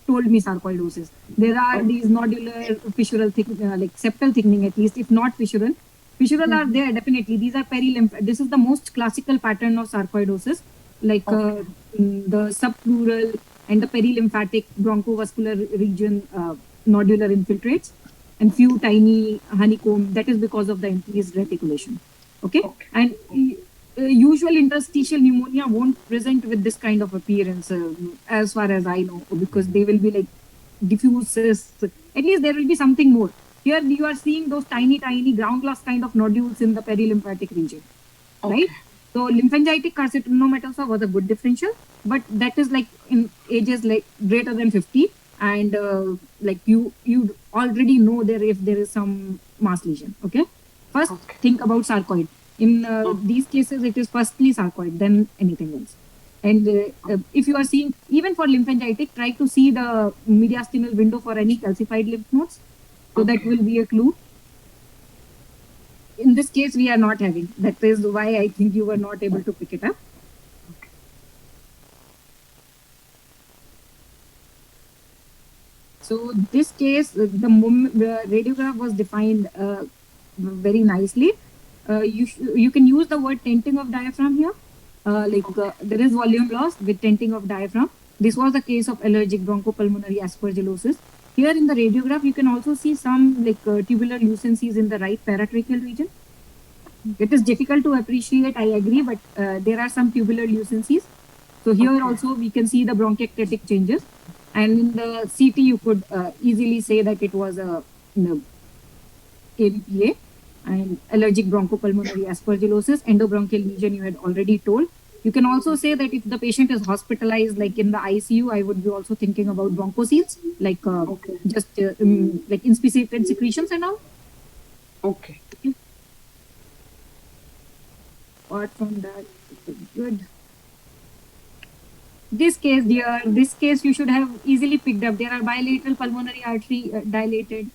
told me sarcoidosis. There are these nodular fissural like septal thickening, at least, if not fissural. Fissural are there definitely. These are perilymph. This is the most classical pattern of sarcoidosis, like the subpleural and the perilymphatic bronchovascular region nodular infiltrates, and few tiny honeycomb. That is because of the increased reticulation. Okay, and usual interstitial pneumonia won't present with this kind of appearance, as far as I know, because they will be like diffuse cysts. At least there will be something more. Here you are seeing those tiny ground glass kind of nodules in the perilymphatic region, right? So lymphangitic carcinomatosa was a good differential, but that is like in ages like greater than 50, and like you already know there if there is some mass lesion. Okay, first think about sarcoid. In these cases, it is firstly sarcoid, then anything else. And if you are seeing, even for lymphangitic, try to see the mediastinal window for any calcified lymph nodes. So that will be a clue. In this case, we are not having. That is why I think you were not able to pick it up. So this case, the radiograph was defined very nicely. You can use the word tenting of diaphragm here. There is volume loss with tenting of diaphragm. This was a case of allergic bronchopulmonary aspergillosis. Here in the radiograph, you can also see some tubular lucencies in the right paratracheal region. It is difficult to appreciate, I agree, but there are some tubular lucencies. So here also we can see the bronchiectatic changes. And in the CT, you could easily say that it was a ABPA. And allergic bronchopulmonary aspergillosis, endobronchial lesion you had already told. You can also say that if the patient is hospitalized, like in the ICU, I would be also thinking about bronchoceles, like just like inspissate secretions and all. Okay. Apart from that, good. This case, dear, this case you should have easily picked up. There are bilateral pulmonary artery dilated.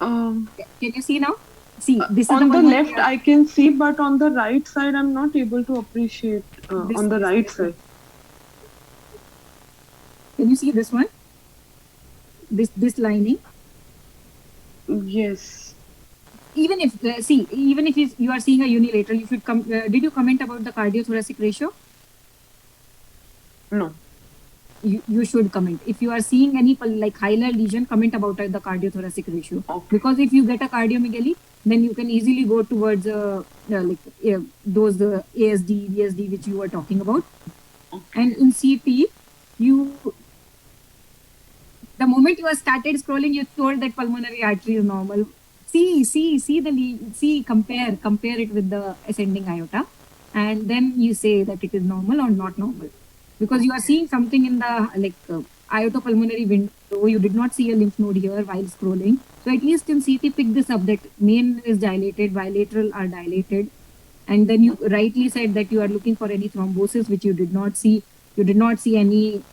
Can you see now? See, this is on the left I can see, but on the right side I'm not able to appreciate. On the right side, can you see this one? This lining? Yes. Even if even if you are seeing a unilateral, you should come. Did you comment about the cardiothoracic ratio? No. You should comment. If you are seeing any like hilar lesion, comment about the cardiothoracic ratio. Because if you get a cardiomegaly, then you can easily go towards those ASD, VSD which you were talking about. And in CT, the moment you have started scrolling, you told that pulmonary artery is normal. Compare it with the ascending aorta, and then you say that it is normal or not normal. Because you are seeing something in the aortopulmonary window, you did not see a lymph node here while scrolling. So at least in CT, pick this up that main is dilated, bilateral are dilated, and then you rightly said that you are looking for any thrombosis, which you did not see. You did not see any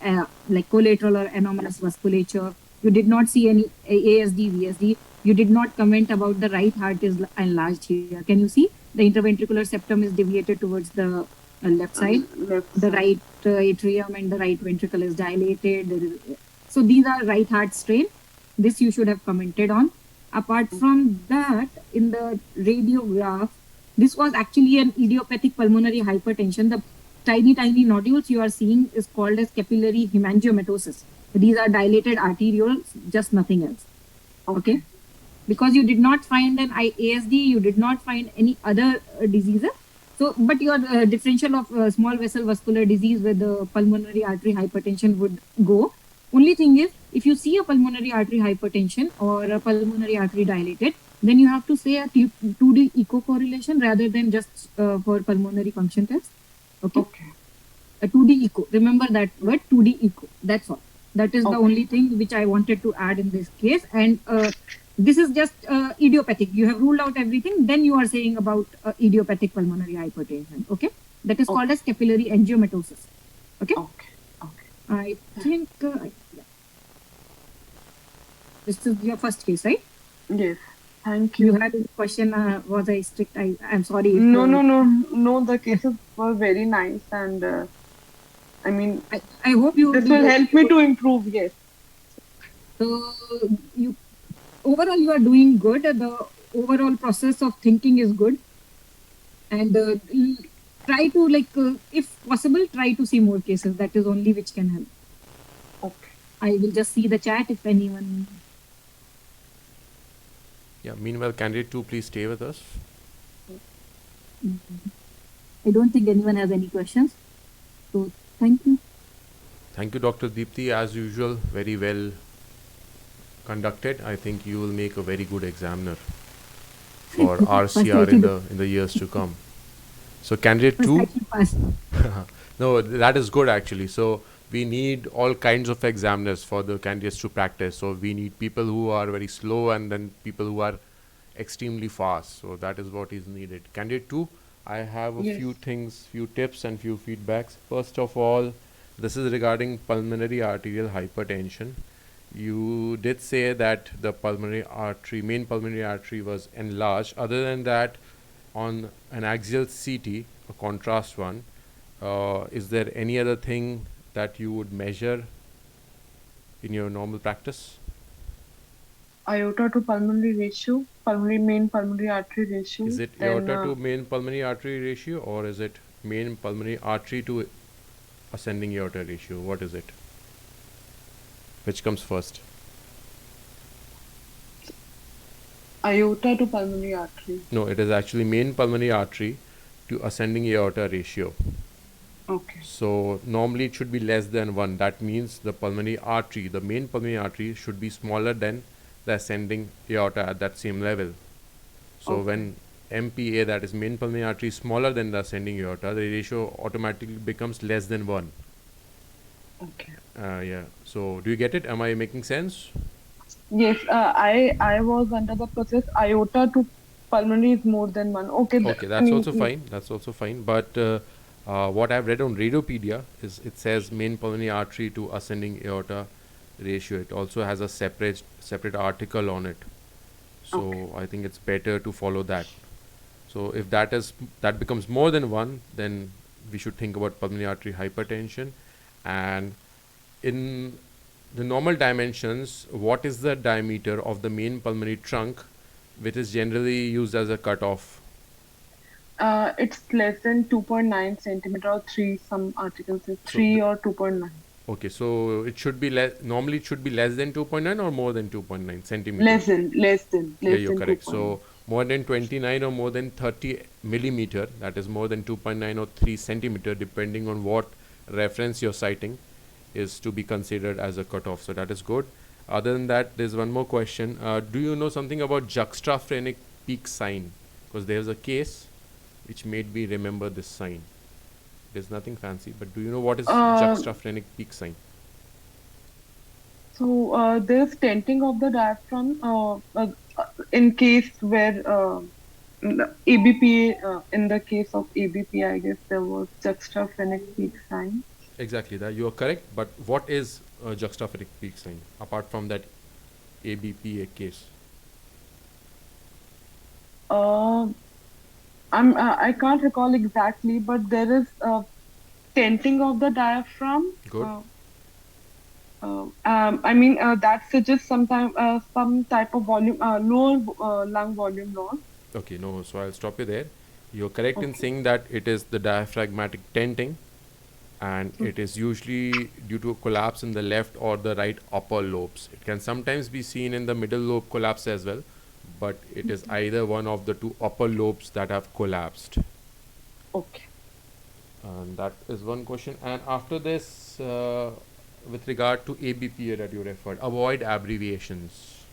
like collateral or anomalous vasculature. You did not see any ASD, VSD. You did not comment about the right heart is enlarged here. Can you see the interventricular septum is deviated towards the left side? The right atrium and the right ventricle is dilated. So these are right heart strain. This you should have commented on. Apart from that, in the radiograph, this was actually an idiopathic pulmonary hypertension. The tiny nodules you are seeing is called as capillary hemangiomatosis. These are dilated arterioles, just nothing else. Okay? Because you did not find an ASD, you did not find any other diseases. So, but your differential of small vessel vascular disease with pulmonary artery hypertension would go. Only thing is, if you see a pulmonary artery hypertension or a pulmonary artery dilated, then you have to say a 2D echo correlation rather than just for pulmonary function test. Okay? A 2D echo. Remember that word, 2D echo. That's all. That is the only thing which I wanted to add in this case. And this is just idiopathic. You have ruled out everything. Then you are saying about idiopathic pulmonary hypertension. Okay, that is called as capillary angiomatosis. Okay. I think this is your first case, right? Yes. Thank You you. had a question. Was I strict? I'm sorry if No. The cases were very nice, and I mean, I hope you this will will be help me to improve. Yes. so you overall you are doing good. The overall process of thinking is good, and try to if possible, try to see more cases. That is only which can help. Okay. I will just see the chat if anyone. Yeah, meanwhile, candidate 2, please stay with us. I don't think anyone has any questions. So thank you. Thank you, Dr. Deepthi. As usual, very well conducted. I think you will make a very good examiner for First, I RCR should, in the years to come. So candidate first I 2, should pass. no, that is good actually. So we need all kinds of examiners for the candidates to practice. So we need people who are very slow and then people who are extremely fast. So that is what is needed. Candidate 2, I have a Yes. few things, few tips and few feedbacks. First of all, this is regarding pulmonary arterial hypertension. You did say that the main pulmonary artery was enlarged. Other than that, on an axial CT, a contrast one, is there any other thing that you would measure in your normal practice? Aorta to pulmonary ratio, main pulmonary artery ratio. Is it Then aorta to main pulmonary artery ratio, or is it main pulmonary artery to ascending aorta ratio? What is it? Which comes first? aorta to pulmonary artery. No, it is actually main pulmonary artery to ascending aorta ratio. Okay. So normally it should be less than 1. That means the pulmonary artery, the main pulmonary artery, should be smaller than the ascending aorta at that same level. So when MPA, that is main pulmonary artery, is smaller than the ascending aorta, the ratio automatically becomes less than 1. Okay. Yeah. So do you get it? Am I making sense? Yes. I was under the process aorta to pulmonary is more than one. Okay. Okay, that's also fine. That's also fine. But what I've read on Radiopedia is it says main pulmonary artery to ascending aorta ratio. It also has a separate article on it. So I think it's better to follow that. So if that becomes more than 1, then we should think about pulmonary artery hypertension. And in the normal dimensions, what is the diameter of the main pulmonary trunk, which is generally used as a cutoff? It's less than 2.9 centimeter or 3. Some articles say 3 or 2.9. Okay, so it should be less. Normally, it should be less than 2.9 or more than 2.9 centimeter. Less than. Yeah, you're correct. 2.9. So more than 29 or more than 30 millimeter, that is more than 2.9 or 3 centimeter, depending on what reference you're citing, is to be considered as a cutoff. So that is good. Other than that, there's one more question. Do you know something about juxtaphrenic peak sign? Because there's a case which made me remember this sign. There's nothing fancy, but do you know what is juxtaphrenic peak sign? So there's tenting of the diaphragm in case where ABPA, in the case of ABPA, I guess there was juxtaphrenic peak sign. Exactly, that you are correct. But what is a juxtaphrenic peak sign apart from that ABPA case? I can't recall exactly, but there is tenting of the diaphragm. Good. That suggests some type of volume, lower lung volume loss. Okay, no, so I'll stop you there. You're correct in saying that it is the diaphragmatic tenting, and it is usually due to a collapse in the left or the right upper lobes. It can sometimes be seen in the middle lobe collapse as well, but it is either one of the two upper lobes that have collapsed. Okay. And that is one question. And after this, with regard to ABPA that you referred, avoid abbreviations.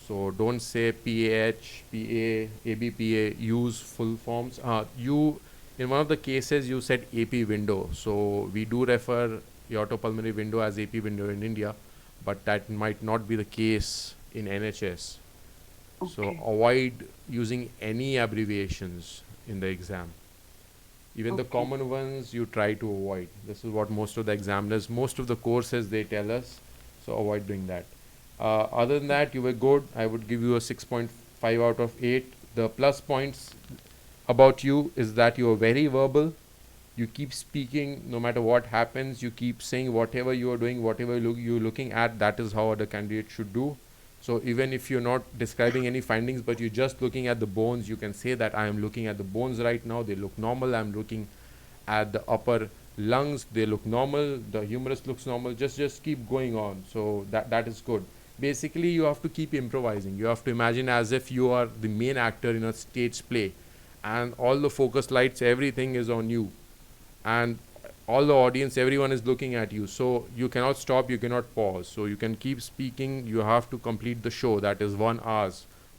So don't say PAH, PA, ABPA, use full forms. You, in one of the cases, you said AP window. So we do refer aortopulmonary window as AP window in India, but that might not be the case in NHS. Okay. So avoid using any abbreviations in the exam. Even the Okay. common ones you try to avoid. This is what most of the examiners, most of the courses they tell us. So avoid doing that. Other than that, you were good. I would give you a 6.5 out of 8. The plus points about you is that you are very verbal. You keep speaking no matter what happens. You keep saying whatever you are doing, whatever you're looking at, that is how other candidates should do. So even if you're not describing any findings, but you're just looking at the bones, you can say that I am looking at the bones right now. They look normal. I'm looking at the upper lungs. They look normal. The humerus looks normal. Just keep going on. So that is good. Basically, you have to keep improvising. You have to imagine as if you are the main actor in a stage play, and all the focus lights, everything is on you, and all the audience, everyone is looking at you, so you cannot stop, you cannot pause, so you can keep speaking. You have to complete the show, that is 1 hour.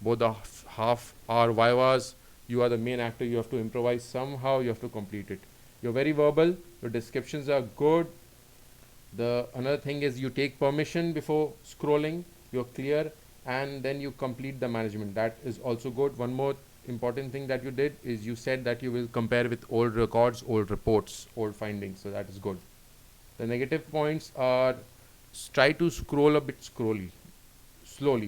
Both the half hour vivas, you are the main actor, you have to improvise somehow, you have to complete it. You're very verbal, your descriptions are good. The another thing is you take permission before scrolling, you're clear, and then you complete the management, that is also good. One more important thing that you did is you said that you will compare with old records, old reports, old findings, so that is good. The negative points are try to scroll a bit slowly.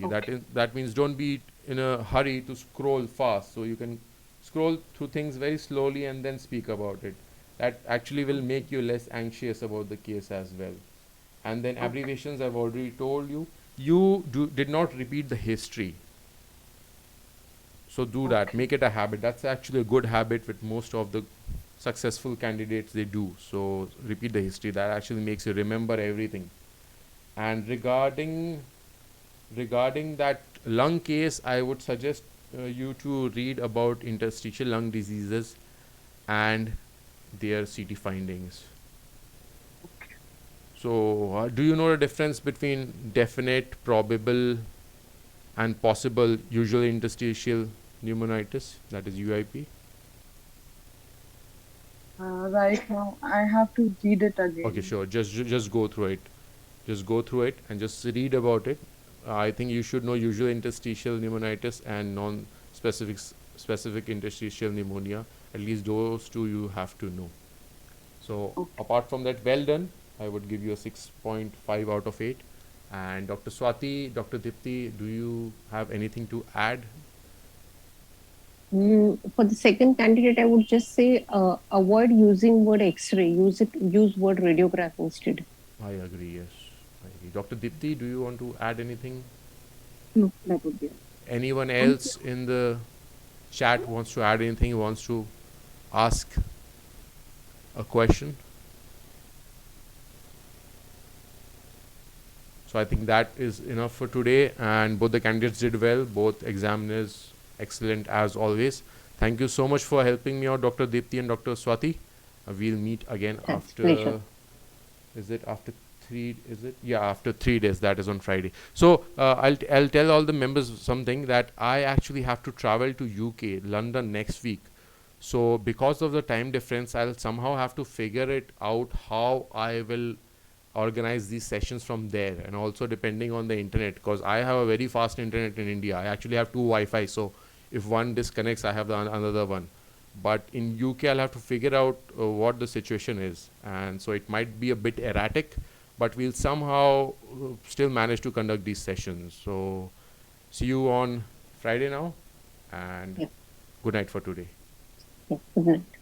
Okay. That means don't be in a hurry to scroll fast, so you can scroll through things very slowly and then speak about it. That actually will make you less anxious about the case as well. And then Okay. abbreviations, I've already told you. You did not repeat the history, so do that, Okay. make it a habit. That's actually a good habit with most of the successful candidates, they do. So repeat the history, that actually makes you remember everything. And regarding that lung case, I would suggest you to read about interstitial lung diseases and their CT findings. So do you know the difference between definite, probable, and possible usual interstitial pneumonitis, that is UIP? Right now, I have to read it Okay, again. sure. Just go through it. Just go through it and just read about it. I think you should know usual interstitial pneumonitis and specific interstitial pneumonia. At least those two you have to know. So Okay. apart from that, well done. I would give you a 6.5 out of 8. And Dr. Swati, Dr. Dipti, do you have anything to add? For the second candidate, I would just say avoid using word X-ray. Use word radiograph instead. I agree, yes. I agree. Dr. Dipti, do you want to add anything? No, that would be all. Anyone Thank you. else in the chat wants to add anything, wants to ask a question? So I think that is enough for today, and both the candidates did well, both examiners excellent as always. Thank you so much for helping me out, Dr. Dipti and Dr. Swati. We'll meet again Thanks. Pleasure. after, is it after 3, is it? Yeah, after 3 days, that is on Friday. So I'll tell all the members something, that I actually have to travel to UK, London next week. So because of the time difference, I'll somehow have to figure it out how I will organize these sessions from there, and also depending on the internet, because I have a very fast internet in India. I actually have two Wi-Fi, so if one disconnects, I have the another one. But in UK, I'll have to figure out what the situation is, and so it might be a bit erratic, but we'll somehow still manage to conduct these sessions. So see you on Friday now, and Yeah. good night for today. Yeah. Good night.